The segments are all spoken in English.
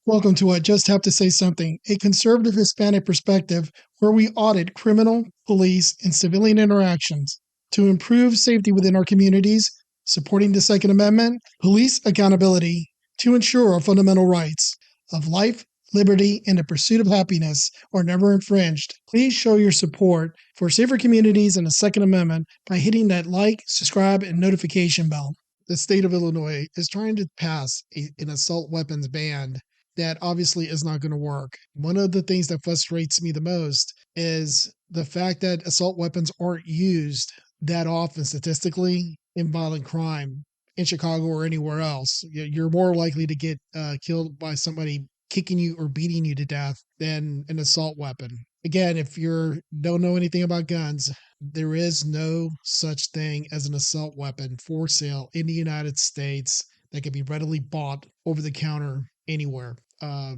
Welcome to I Just Have to Say Something, a conservative Hispanic perspective where we audit criminal, police, and civilian interactions to improve safety within our communities, supporting the Second Amendment, police accountability to ensure our fundamental rights of life, liberty, and the pursuit of happiness are never infringed. Please show your support for safer communities and the Second Amendment by hitting that like, subscribe, and notification bell. The state of Illinois is trying to pass an assault weapons ban that obviously is not going to work. One of the things that frustrates me the most is the fact that assault weapons aren't used that often statistically in violent crime in Chicago or anywhere else. You're more likely to get killed by somebody kicking you or beating you to death than an assault weapon. Again, if you don't know anything about guns, there is no such thing as an assault weapon for sale in the United States that can be readily bought over the counter anywhere.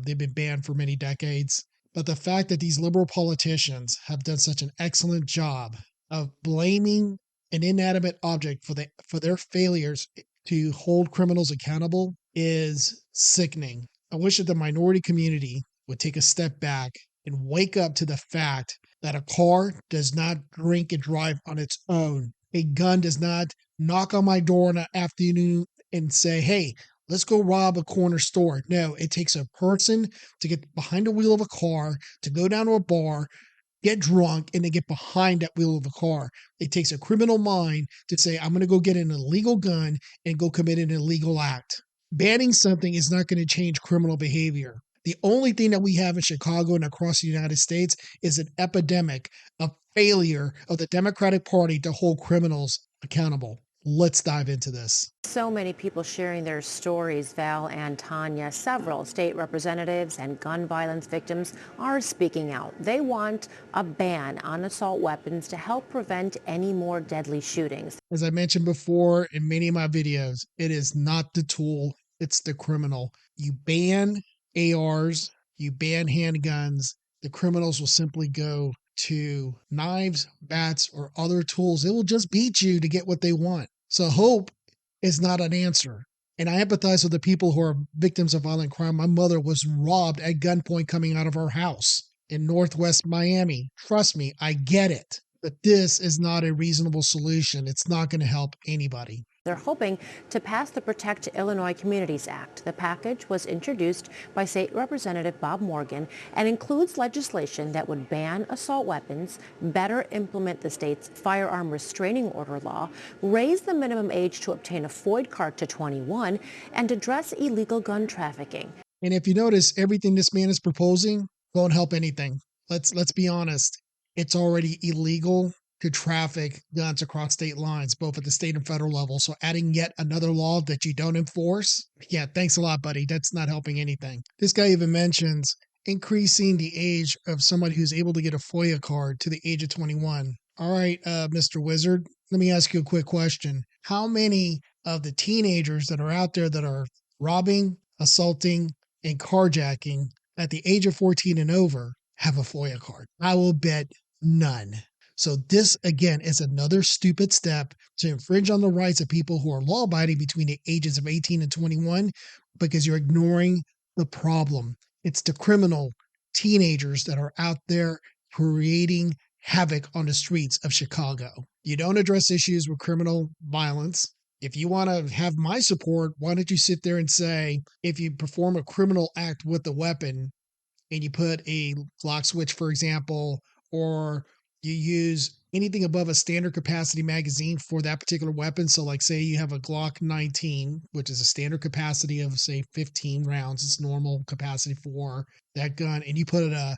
They've been banned for many decades. But the fact that these liberal politicians have done such an excellent job of blaming an inanimate object for their failures to hold criminals accountable is sickening. I wish that the minority community would take a step back and wake up to the fact that a car does not drink and drive on its own. A gun does not knock on my door in the afternoon and say, hey, let's go rob a corner store. No, it takes a person to get behind the wheel of a car, to go down to a bar, get drunk, and then get behind that wheel of a car. It takes a criminal mind to say, I'm going to go get an illegal gun and go commit an illegal act. Banning something is not going to change criminal behavior. The only thing that we have in Chicago and across the United States is an epidemic of failure of the Democratic Party to hold criminals accountable. Let's dive into this. So many people sharing their stories, Val and Tanya. Several state representatives and gun violence victims are speaking out. They want a ban on assault weapons to help prevent any more deadly shootings. As I mentioned before in many of my videos, it is not the tool, it's the criminal. You ban ARs, you ban handguns, the criminals will simply go to knives, bats, or other tools. It will just beat you to get what they want. So hope is not an answer. And I empathize with the people who are victims of violent crime. My mother was robbed at gunpoint coming out of her house in Northwest Miami. Trust me, I get it. But this is not a reasonable solution. It's not going to help anybody. They're hoping to pass the Protect Illinois Communities Act. The package was introduced by State Representative Bob Morgan and includes legislation that would ban assault weapons, better implement the state's firearm restraining order law, raise the minimum age to obtain a FOID card to 21, and address illegal gun trafficking. And if you notice, everything this man is proposing won't help anything. Let's be honest. It's already illegal to traffic guns across state lines, both at the state and federal level. So adding yet another law that you don't enforce, yeah, thanks a lot, buddy. That's not helping anything. This guy even mentions increasing the age of somebody who's able to get a FOIA card to the age of 21. All right, Mr. Wizard, let me ask you a quick question. How many of the teenagers that are out there that are robbing, assaulting, and carjacking at the age of 14 and over have a FOIA card? I will bet none. So this, again, is another stupid step to infringe on the rights of people who are law-abiding between the ages of 18 and 21 because you're ignoring the problem. It's the criminal teenagers that are out there creating havoc on the streets of Chicago. You don't address issues with criminal violence. If you want to have my support, why don't you sit there and say, if you perform a criminal act with a weapon and you put a lock switch, for example, or you use anything above a standard capacity magazine for that particular weapon. So like say you have a Glock 19, which is a standard capacity of say 15 rounds. It's normal capacity for that gun. And you put a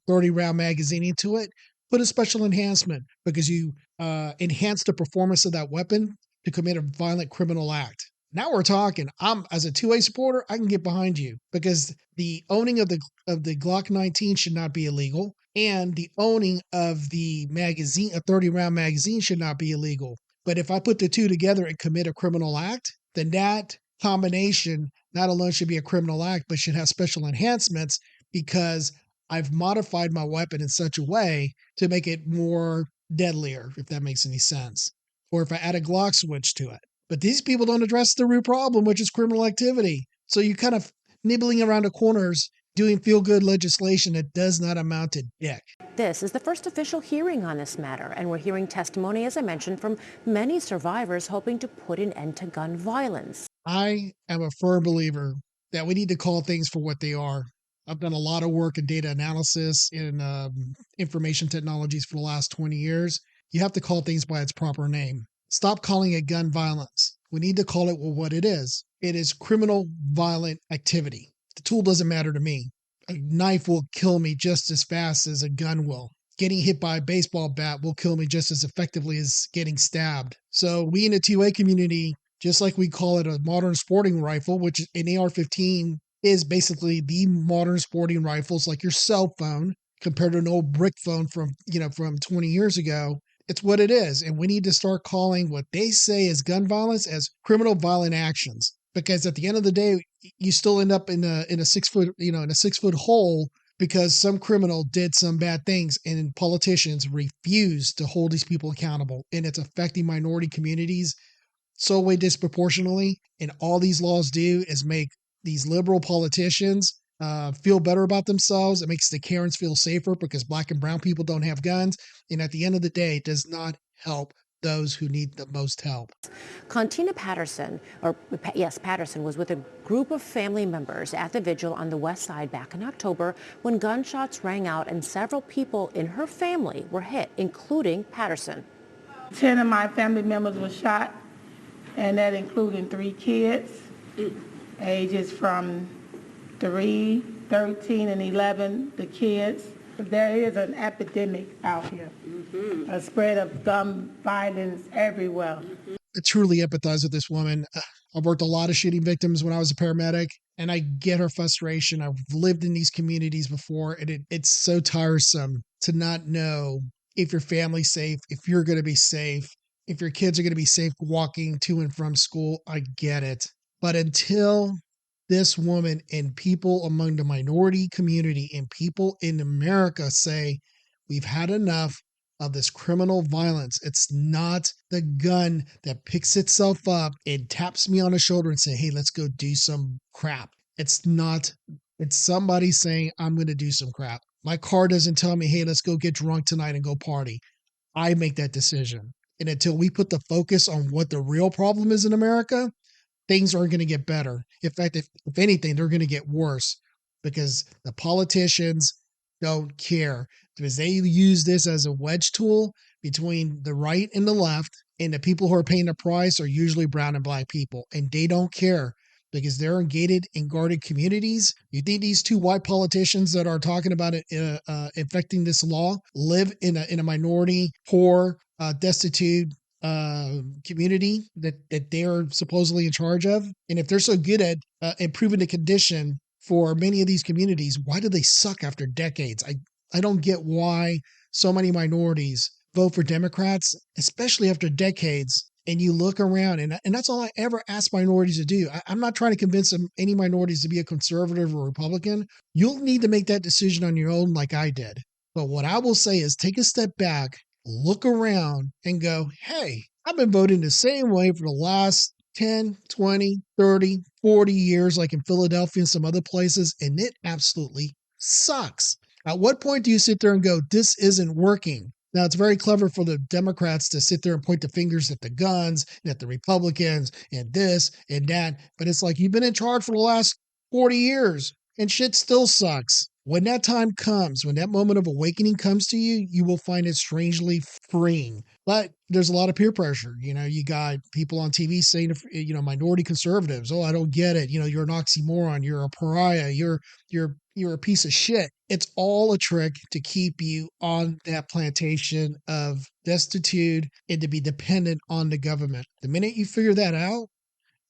30 round magazine into it, put a special enhancement because you enhance the performance of that weapon to commit a violent criminal act. Now we're talking. I'm as a 2A supporter, I can get behind you because the owning of the Glock 19 should not be illegal, and the owning of the magazine, a 30 round magazine, should not be illegal. But if I put the two together and commit a criminal act, then that combination not alone should be a criminal act, but should have special enhancements because I've modified my weapon in such a way to make it more deadlier, if that makes any sense. Or if I add a Glock switch to it. But these people don't address the root problem, which is criminal activity. So you kind of nibbling around the corners, doing feel-good legislation that does not amount to dick. This is the first official hearing on this matter, and we're hearing testimony, as I mentioned, from many survivors hoping to put an end to gun violence. I am a firm believer that we need to call things for what they are. I've done a lot of work in data analysis in information technologies for the last 20 years. You have to call things by its proper name. Stop calling it gun violence. We need to call it what it is. It is criminal violent activity. The tool doesn't matter to me. A knife will kill me just as fast as a gun will. Getting hit by a baseball bat will kill me just as effectively as getting stabbed. So we in the 2A community, just like we call it a modern sporting rifle, which an AR-15 is basically the modern sporting rifles, like your cell phone compared to an old brick phone from 20 years ago. It's what it is. And we need to start calling what they say is gun violence as criminal violent actions. Because at the end of the day, you still end up in a 6 foot hole because some criminal did some bad things and politicians refuse to hold these people accountable. And it's affecting minority communities so way disproportionately. And all these laws do is make these liberal politicians feel better about themselves. It makes the Karens feel safer because black and brown people don't have guns. And at the end of the day, it does not help those who need the most help. Contina Patterson, Patterson was with a group of family members at the vigil on the west side back in October when gunshots rang out and several people in her family were hit, including Patterson. 10 of my family members were shot, and that included 3 kids, ages from 3, 13, and 11, the kids. There is an epidemic out here, a spread of gun violence everywhere. I truly empathize with this woman. I've worked a lot of shooting victims when I was a paramedic, and I get her frustration. I've lived in these communities before, and it's so tiresome to not know if your family's safe, if you're going to be safe, if your kids are going to be safe walking to and from school. I get it. But until this woman and people among the minority community and people in America say, we've had enough of this criminal violence. It's not the gun that picks itself up and taps me on the shoulder and say, hey, let's go do some crap. It's not. It's somebody saying, I'm going to do some crap. My car doesn't tell me, hey, let's go get drunk tonight and go party. I make that decision. And until we put the focus on what the real problem is in America, things aren't going to get better. In fact, if anything, they're going to get worse because the politicians don't care, because they use this as a wedge tool between the right and the left, and the people who are paying the price are usually brown and black people, and they don't care because they're in gated and guarded communities. You think these 2 white politicians that are talking about it affecting this law live in a minority, poor, destitute community that they're supposedly in charge of? And if they're so good at improving the condition for many of these communities, why do they suck after decades? I don't get why so many minorities vote for Democrats, especially after decades. And you look around, and that's all I ever ask minorities to do. I'm not trying to convince any minorities to be a conservative or Republican. You'll need to make that decision on your own like I did. But what I will say is take a step back, look around, and go, hey, I've been voting the same way for the last 10, 20, 30, 40 years, like in Philadelphia and some other places, and it absolutely sucks. At what point do you sit there and go, this isn't working? Now, it's very clever for the Democrats to sit there and point the fingers at the guns and at the Republicans and this and that. But it's like you've been in charge for the last 40 years and shit still sucks. When that time comes, when that moment of awakening comes to you, you will find it strangely freeing. But there's a lot of peer pressure. You got people on TV saying, minority conservatives, oh, I don't get it. You're an oxymoron. You're a pariah. You're a piece of shit. It's all a trick to keep you on that plantation of destitute and to be dependent on the government. The minute you figure that out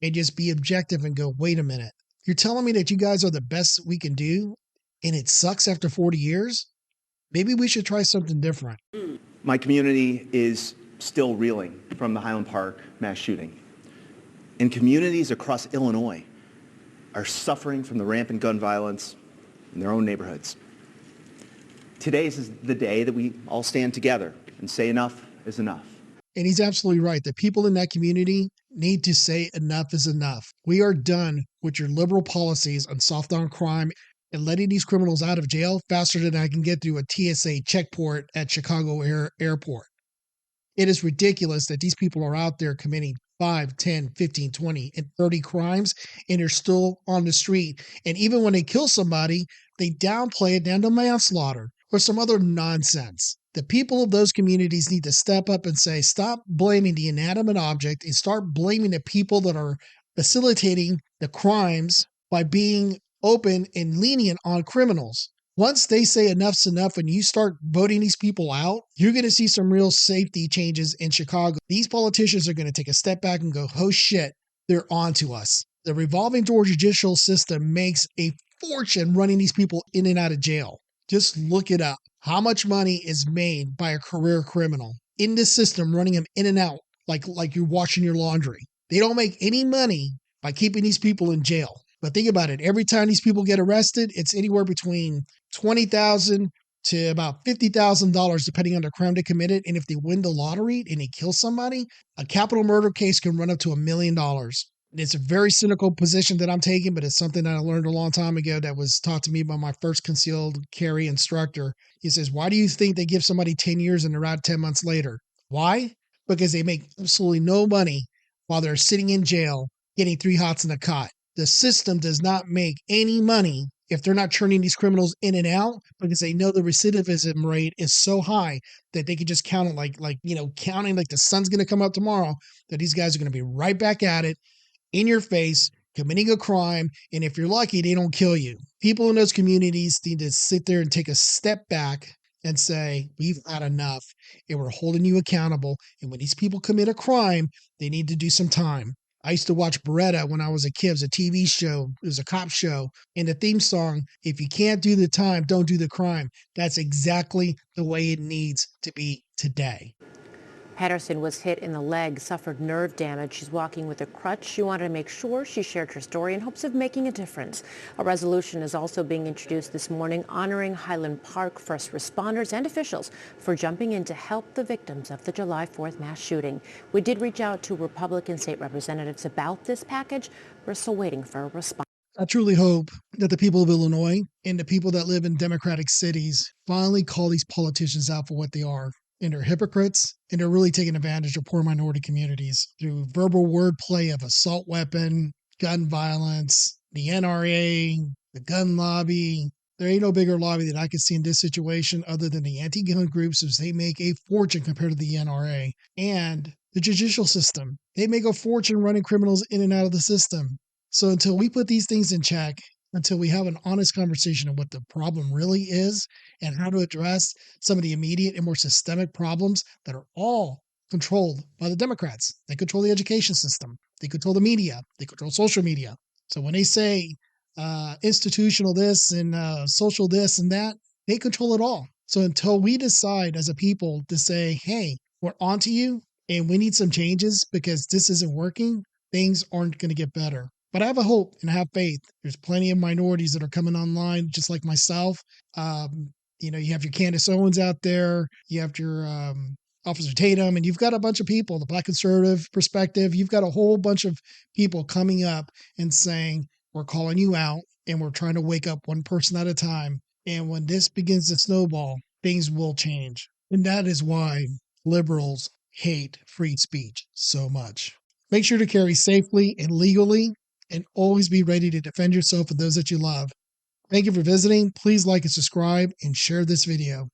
and just be objective and go, wait a minute, you're telling me that you guys are the best we can do and it sucks after 40 years? Maybe we should try something different. My community is still reeling from the Highland Park mass shooting. And communities across Illinois are suffering from the rampant gun violence in their own neighborhoods. Today is the day that we all stand together and say enough is enough. And he's absolutely right. The people in that community need to say enough is enough. We are done with your liberal policies on soft on crime and letting these criminals out of jail faster than I can get through a TSA checkpoint at Chicago Airport. It is ridiculous that these people are out there committing 5, 10, 15, 20, and 30 crimes, and they're still on the street. And even when they kill somebody, they downplay it down to manslaughter or some other nonsense. The people of those communities need to step up and say, stop blaming the inanimate object and start blaming the people that are facilitating the crimes by being open and lenient on criminals. Once they say enough's enough and you start voting these people out, you're going to see some real safety changes in Chicago. These politicians are going to take a step back and go, oh shit, they're on to us. The revolving door judicial system makes a fortune running these people in and out of jail. Just look it up. How much money is made by a career criminal in this system running them in and out like you're washing your laundry? They don't make any money by keeping these people in jail. But think about it. Every time these people get arrested, it's anywhere between $20,000 to about $50,000, depending on the crime they committed. And if they win the lottery and they kill somebody, a capital murder case can run up to $1 million. It's a very cynical position that I'm taking, but it's something that I learned a long time ago that was taught to me by my first concealed carry instructor. He says, why do you think they give somebody 10 years and they're out 10 months later? Why? Because they make absolutely no money while they're sitting in jail getting 3 hots in a cot. The system does not make any money if they're not churning these criminals in and out because they know the recidivism rate is so high that they can just count it counting like the sun's going to come up tomorrow, that these guys are going to be right back at it in your face, committing a crime. And if you're lucky, they don't kill you. People in those communities need to sit there and take a step back and say, we've had enough and we're holding you accountable. And when these people commit a crime, they need to do some time. I used to watch Beretta when I was a kid. It was a TV show. It was a cop show. And the theme song, if you can't do the time, don't do the crime. That's exactly the way it needs to be today. Pedersen was hit in the leg, suffered nerve damage. She's walking with a crutch. She wanted to make sure she shared her story in hopes of making a difference. A resolution is also being introduced this morning honoring Highland Park first responders and officials for jumping in to help the victims of the July 4th mass shooting. We did reach out to Republican state representatives about this package. We're still waiting for a response. I truly hope that the people of Illinois and the people that live in democratic cities finally call these politicians out for what they are. And they're hypocrites, and they're really taking advantage of poor minority communities through verbal wordplay of assault weapon, gun violence, the NRA, the gun lobby. There ain't no bigger lobby that I could see in this situation other than the anti-gun groups, as they make a fortune compared to the NRA. And the judicial system. They make a fortune running criminals in and out of the system. So until we put these things in check, until we have an honest conversation of what the problem really is and how to address some of the immediate and more systemic problems that are all controlled by the Democrats. They control the education system. They control the media. They control social media. So when they say institutional this and social this and that, they control it all. So until we decide as a people to say, hey, we're onto you and we need some changes because this isn't working, things aren't going to get better. But I have a hope and I have faith. There's plenty of minorities that are coming online, just like myself. You have your Candace Owens out there. You have your Officer Tatum, and you've got a bunch of people, the Black conservative perspective. You've got a whole bunch of people coming up and saying, we're calling you out and we're trying to wake up one person at a time. And when this begins to snowball, things will change. And that is why liberals hate free speech so much. Make sure to carry safely and legally, and always be ready to defend yourself and those that you love. Thank you for visiting. Please like and subscribe and share this video.